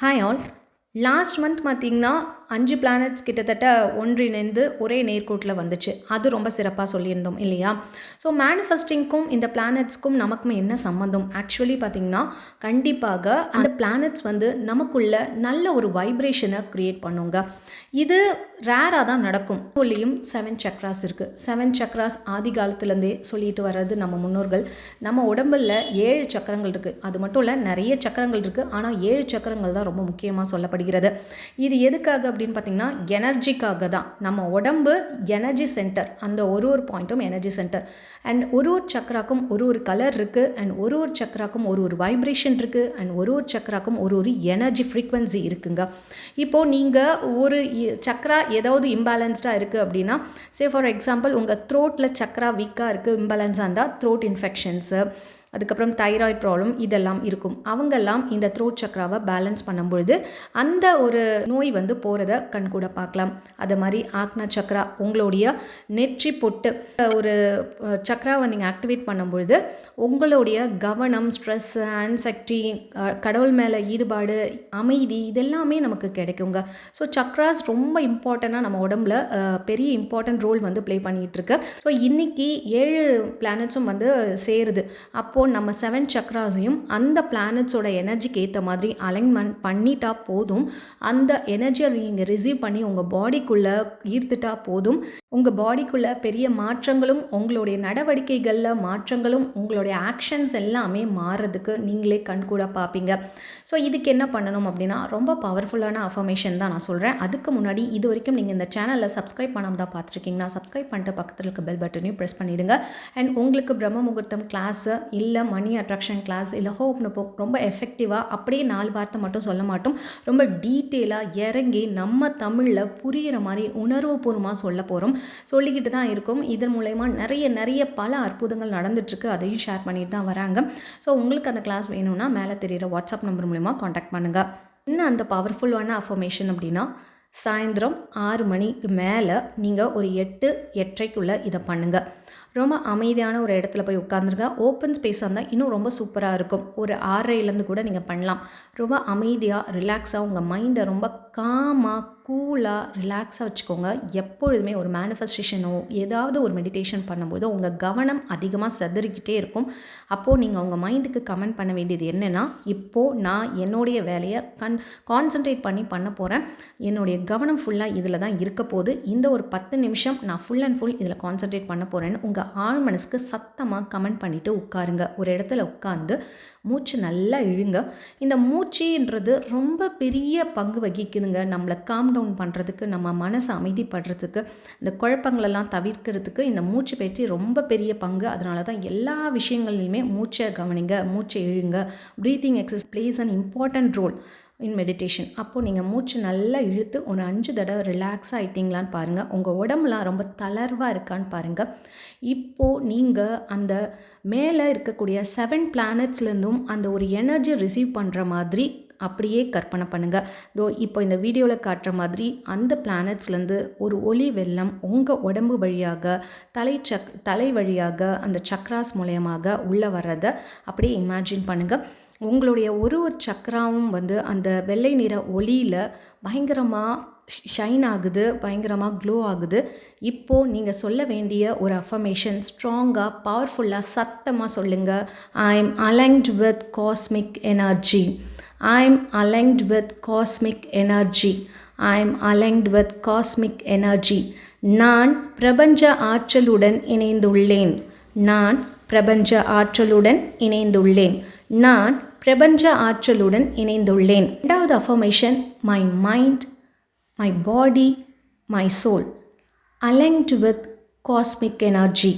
Hi all. Last month பார்த்தீங்கன்னா 5 planets கிட்டத்தட்ட ஒன்றிணைந்து ஒரே நேர்கோட்டில் வந்துச்சு. அது ரொம்ப சிறப்பாக சொல்லியிருந்தோம் இல்லையா? ஸோ மேனிஃபெஸ்டிங்க்கும் இந்த பிளானட்ஸ்க்கும் நமக்குமே என்ன சம்மந்தம்? ஆக்சுவலி பார்த்தீங்கன்னா கண்டிப்பாக அந்த பிளானட்ஸ் வந்து நமக்குள்ள நல்ல ஒரு வைப்ரேஷனை க்ரியேட் பண்ணுங்க. இது ரேராக தான் நடக்கும். உள்ளேயும் 7 சக்ராஸ் இருக்குது. 7 சக்ராஸ் ஆதி காலத்துலேருந்தே சொல்லிட்டு வர்றது நம்ம முன்னோர்கள். நம்ம உடம்புல 7 சக்கரங்கள் இருக்குது. அது மட்டும் இல்லை, நிறைய சக்கரங்கள் இருக்குது. ஆனால் 7 சக்கரங்கள் தான் ரொம்ப முக்கியமாக சொல்லப்படுகிறது. இது எதுக்காக அப்படின்னு பார்த்தீங்கன்னா எனர்ஜிக்காக தான். நம்ம உடம்பு எனர்ஜி சென்டர். அந்த ஒரு பாயிண்ட்டும் எனர்ஜி சென்டர். அண்ட் ஒரு சக்கராக்கும் ஒரு கலர் இருக்குது. அண்ட் ஒரு சக்கராக்கும் ஒரு வைப்ரேஷன் இருக்குது. அண்ட் ஒரு சக்கராக்கும் ஒரு எனர்ஜி ஃப்ரீக்வன்சி இருக்குங்க. இப்போது நீங்கள் ஒரு சக்கரா ஏதாவது இம்பேலன்ஸ்டாக இருக்குது அப்படின்னா, சே ஃபார் எக்ஸாம்பிள் உங்கள் த்ரோட்டில் சக்கரா வீக்காக இருக்குது, இம்பேலன்ஸாக இருந்தால் த்ரோட் இன்ஃபெக்ஷன்ஸு, அதுக்கப்புறம் தைராய்ட் ப்ராப்ளம் இதெல்லாம் இருக்கும். அவங்கெல்லாம் இந்த த்ரோட் சக்கராவை பேலன்ஸ் பண்ணும்பொழுது அந்த ஒரு நோய் வந்து போகிறத கண்கூட பார்க்கலாம். அது மாதிரி ஆக்னா சக்கரா, உங்களுடைய நெற்றி பொட்டு ஒரு சக்கராவை நீங்கள் ஆக்டிவேட் பண்ணும்பொழுது உங்களுடைய கவனம், ஸ்ட்ரெஸ், ஆன்சைட்டி, கடவுள் மேலே ஈடுபாடு, அமைதி இதெல்லாமே நமக்கு கிடைக்குங்க. ஸோ சக்ராஸ் ரொம்ப இம்பார்ட்டண்ட்டாக நம்ம உடம்புல பெரிய இம்பார்ட்டன்ட் ரோல் வந்து ப்ளே பண்ணிகிட்ருக்கு. ஸோ இன்றைக்கி 7 பிளானட்ஸும் வந்து சேருது. அப்போது நம்ம 7 சக்ராஸையும் அந்த பிளானட்ஸோட எனர்ஜிக்கு ஏற்ற மாதிரி அலைன்மெண்ட் பண்ணிட்டா போதும். அந்த எனர்ஜியை நீங்கள் ரிசீவ் பண்ணி உங்கள் பாடிக்குள்ளே ஈர்த்துட்டா போதும். உங்கள் பாடிக்குள்ளே பெரிய மாற்றங்களும் உங்களுடைய நடவடிக்கைகளில் மாற்றங்களும் உங்களுடைய ஆக்ஷன்ஸ் எல்லாமே மாறுறதுக்கு நீங்களே கண்கூட பார்ப்பீங்க. ஸோ இதுக்கு என்ன பண்ணணும் அப்படின்னா, ரொம்ப பவர்ஃபுல்லான அஃபர்மேஷன் தான் நான் சொல்கிறேன். அதுக்கு முன்னாடி இது வரைக்கும் நீங்கள் இந்த சேனலில் சப்ஸ்கிரைப் பண்ணாமல் தான் பார்த்துருக்கீங்கன்னா சப்ஸ்கிரைப் பண்ணிட்டு பக்கத்தில் இருக்க பெல் பட்டனையும் ப்ரெஸ் பண்ணிடுங்க. அண்ட் உங்களுக்கு பிரம்ம முகூர்த்தம் கிளாஸு இல்லை மணி அட்ராக்ஷன் கிளாஸ் இல்லை ஹோப்னு ரொம்ப எஃபெக்டிவாக அப்படியே 4 வார்த்தை மட்டும் சொல்ல மாட்டோம், ரொம்ப டீட்டெயிலாக இறங்கி நம்ம தமிழில் புரிகிற மாதிரி உணர்வுபூர்வமாக சொல்ல போகிறோம், சொல்லிக்கிட்டு தான் இருக்கும். இதன் மூலயமா நிறைய பல அற்புதங்கள் நடந்துட்டுருக்கு. அதையும் ஷேர் பண்ணிட்டு தான் வராங்க. ஸோ உங்களுக்கு அந்த கிளாஸ் வேணும்னா மேலே தெரிகிற வாட்ஸ்அப் நம்பர் மூலமா காண்டாக்ட் பண்ணுங்கள். என்ன அந்த பவர்ஃபுல்லான அஃபர்மேஷன் அப்படின்னா, சாயந்தரம் 6 மணிக்கு மேலே நீங்கள் ஒரு 8-8:30க்குள்ளே இதை பண்ணுங்கள். ரொம்ப அமைதியான ஒரு இடத்துல போய் உட்காந்துருங்க. ஓப்பன் ஸ்பேஸாக இருந்தால் இன்னும் ரொம்ப சூப்பராக இருக்கும். ஒரு 6:30லேருந்து கூட நீங்கள் பண்ணலாம். ரொம்ப அமைதியாக ரிலாக்ஸாக உங்கள் மைண்டை ரொம்ப காமாக கூலாக ரிலாக்ஸாக வச்சுக்கோங்க. எப்பொழுதுமே ஒரு மேனிஃபெஸ்டேஷனோ ஏதாவது ஒரு மெடிடேஷன் பண்ணும்போது உங்கள் கவனம் அதிகமாக செதறிக்கிட்டே இருக்கும். அப்போது நீங்கள் உங்கள் மைண்டுக்கு கமெண்ட் பண்ண வேண்டியது என்னென்னா, இப்போது நான் என்னுடைய வேலையை கான்சன்ட்ரேட் பண்ண போகிறேன். என்னுடைய கவனம் ஃபுல்லாக இதில் தான் இருக்க போகுது. இந்த ஒரு 10 நிமிஷம் நான் ஃபுல் அண்ட் ஃபுல் இதில் கான்சன்ட்ரேட் பண்ண போகிறேன்னு உங்கள் ஆழ் மனசுக்கு சத்தமாக கமெண்ட் பண்ணிவிட்டு உட்காருங்க. ஒரு இடத்துல உட்காந்து மூச்சு நல்லா இழுங்க. இந்த மூச்சுன்றது ரொம்ப பெரிய பங்கு வகிக்குதுங்க நம்மளை காம் டவுன் பண்ணுறதுக்கு, நம்ம மனசை அமைதிப்படுறதுக்கு, இந்த குழப்பங்களெல்லாம் தவிர்க்கிறதுக்கு இந்த மூச்சு பயிற்சி ரொம்ப பெரிய பங்கு. அதனால தான் எல்லா விஷயங்கள்லையுமே மூச்சை கவனிங்க, மூச்சை இழுங்க. Breathing exercise plays an important role in meditation. அப்போது நீங்கள் மூச்சு நல்லா இழுத்து ஒரு 5 தடவை ரிலாக்ஸாக ஆகிட்டிங்களான்னு பாருங்கள். உங்கள் உடம்புலாம் ரொம்ப தளர்வாக இருக்கான்னு பாருங்கள். இப்போது நீங்கள் அந்த மேலே இருக்கக்கூடிய 7 பிளானட்ஸ்லேருந்தும் அந்த ஒரு எனர்ஜி ரிசீவ் பண்ணுற மாதிரி அப்படியே கற்பனை பண்ணுங்கள். இப்போ இந்த வீடியோவில் காட்டுற மாதிரி அந்த பிளானட்ஸ்லேருந்து ஒரு ஒளி வெள்ளம் உங்கள் உடம்பு வழியாக தலை வழியாக அந்த சக்ராஸ் மூலயமாக உள்ளே வர்றதை அப்படியே இமேஜின் பண்ணுங்கள். உங்களுடைய ஒரு சக்கராவும் வந்து அந்த வெள்ளை நிற ஒளியில் பயங்கரமாக ஷைன் ஆகுது, பயங்கரமாக க்ளோ ஆகுது. இப்போது நீங்கள் சொல்ல வேண்டிய ஒரு அஃபர்மேஷன் ஸ்ட்ராங்காக பவர்ஃபுல்லாக சத்தமாக சொல்லுங்கள். I am aligned with cosmic energy. I am aligned with cosmic energy. I am aligned with cosmic energy. நான் பிரபஞ்ச ஆற்றலுடன் இணைந்துள்ளேன். நான் பிரபஞ்ச ஆற்றலுடன் இணைந்துள்ளேன். நான் பிரபஞ்ச ஆற்றலுடன் இணைந்துள்ளேன். இரண்டாவது affirmation, my mind, my body, my soul aligned with cosmic energy.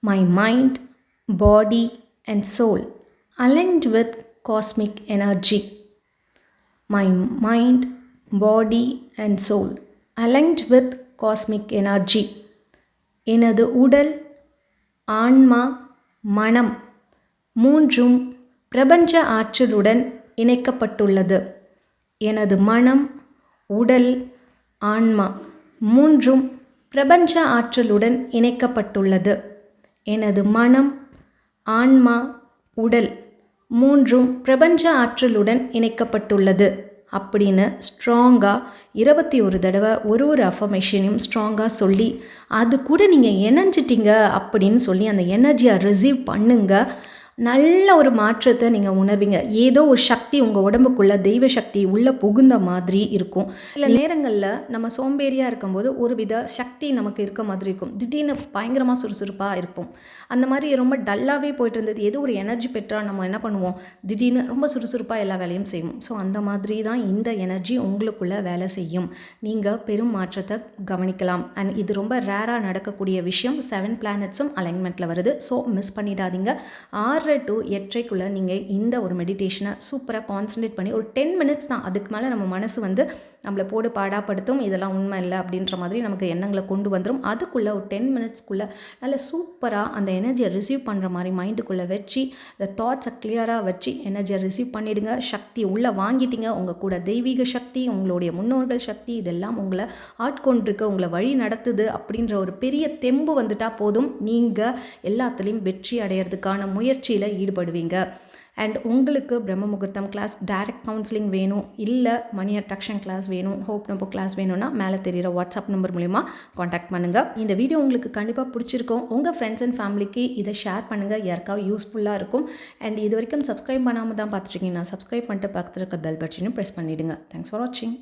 My mind, body and soul aligned with cosmic energy. My mind, body and soul aligned with cosmic energy. எனது உடல், ஆன்மா, மனம் மூன்றும் பிரபஞ்ச ஆற்றலுடன் இணைக்கப்பட்டுள்ளது. எனது மனம், உடல், ஆன்மா மூன்றும் பிரபஞ்ச ஆற்றலுடன் இணைக்கப்பட்டுள்ளது. எனது மனம், ஆன்மா, உடல் மூன்றும் பிரபஞ்ச ஆற்றலுடன் இணைக்கப்பட்டுள்ளது. அப்படின்னு ஸ்ட்ராங்காக 21 தடவை ஒரு அஃபர்மேஷனையும் ஸ்ட்ராங்காக சொல்லி அது கூட நீங்கள் இணைஞ்சிட்டிங்க அப்படின்னு சொல்லி அந்த எனர்ஜியை ரிசீவ் பண்ணுங்கள். நல்ல ஒரு மாற்றத்தை நீங்கள் உணர்வீங்க. ஏதோ ஒரு சக்தி உங்கள் உடம்புக்குள்ளே தெய்வ சக்தி உள்ளே புகுந்த மாதிரி இருக்கும். சில நேரங்களில் நம்ம சோம்பேறியாக இருக்கும்போது ஒரு வித சக்தி நமக்கு இருக்க மாதிரி இருக்கும். திடீர்னு பயங்கரமாக சுறுசுறுப்பாக இருப்போம். அந்த மாதிரி ரொம்ப டல்லாகவே போயிட்டு இருந்தது ஏதோ ஒரு எனர்ஜி பெற்றால் நம்ம என்ன பண்ணுவோம், திடீர்னு ரொம்ப சுறுசுறுப்பாக எல்லா வேலையும் செய்வோம். ஸோ அந்த மாதிரி தான் இந்த எனர்ஜி உங்களுக்குள்ளே வேலை செய்யும். நீங்கள் பெரும் மாற்றத்தை கவனிக்கலாம். அண்ட் இது ரொம்ப ரேராக நடக்கக்கூடிய விஷயம். 7 பிளானட்ஸும் அலைன்மெண்ட்டில் வருது. ஸோ மிஸ் பண்ணிடாதீங்க. 6 to 8 நீங்கள் இந்த ஒரு மெடிடேஷனை சூப்பராக கான்சன்ட்ரேட் பண்ணி ஒரு 10 மினிட்ஸ் தான். அதுக்கு மேலே நம்ம மனசு நம்மளை போடு பாடாப்படுத்தும். இதெல்லாம் உண்மை இல்லை அப்படின்ற மாதிரி நமக்கு எண்ணங்களை கொண்டு வந்துடும். அதுக்குள்ளே ஒரு 10 மினிட்ஸ்க்குள்ளே நல்ல சூப்பராக அந்த எனர்ஜியை ரிசீவ் பண்ணுற மாதிரி மைண்டுக்குள்ளே வச்சு அந்த தாட்ஸை கிளியராக வச்சு எனர்ஜியை ரிசீவ் பண்ணிவிடுங்க. சக்தி உள்ளே வாங்கிட்டீங்க. உங்கள் கூட தெய்வீக சக்தி, உங்களுடைய முன்னோர்கள் சக்தி இதெல்லாம் உங்களை ஆட்கொண்டிருக்கு, உங்களை வழி நடத்துது அப்படின்ற ஒரு பெரிய தெம்பு வந்துட்டால் போதும். நீங்கள் எல்லாத்துலேயும் வெற்றி அடையிறதுக்கான முயற்சியில் ஈடுபடுவீங்க. அண்ட் உங்களுக்கு பிரம்ம முகூர்த்தம் கிளாஸ், டைரக்ட் கவுன்சிலிங் வேணும், இல்லை மணி அட்ராக்ஷன் கிளாஸ் வேணும், ஹோப் நம்போ கிளாஸ் வேணும்னா மேலே தெரிகிற வாட்ஸ்அப் நம்பர் மூலிமா காண்டாக்ட் பண்ணுங்கள். இந்த வீடியோ உங்களுக்கு கண்டிப்பாக பிடிச்சிருக்கும். உங்கள் ஃப்ரெண்ட்ஸ் அண்ட் ஃபேமிலிக்கு இதை ஷேர் பண்ணுங்கள். யாருக்காவது யூஸ்ஃபுல்லாக இருக்கும். அண்ட் இது வரைக்கும் சப்ஸ்கிரைப் பண்ணாமல் தான் பார்த்துருக்கீங்கன்னா சப்ஸ்கிரைப் பண்ணிட்டு பக்கத்தில் இருக்க பெல் பட்டனையும் ப்ரெஸ் பண்ணிவிடுங்க. தேங்க்ஸ் ஃபார் வாட்சிங்.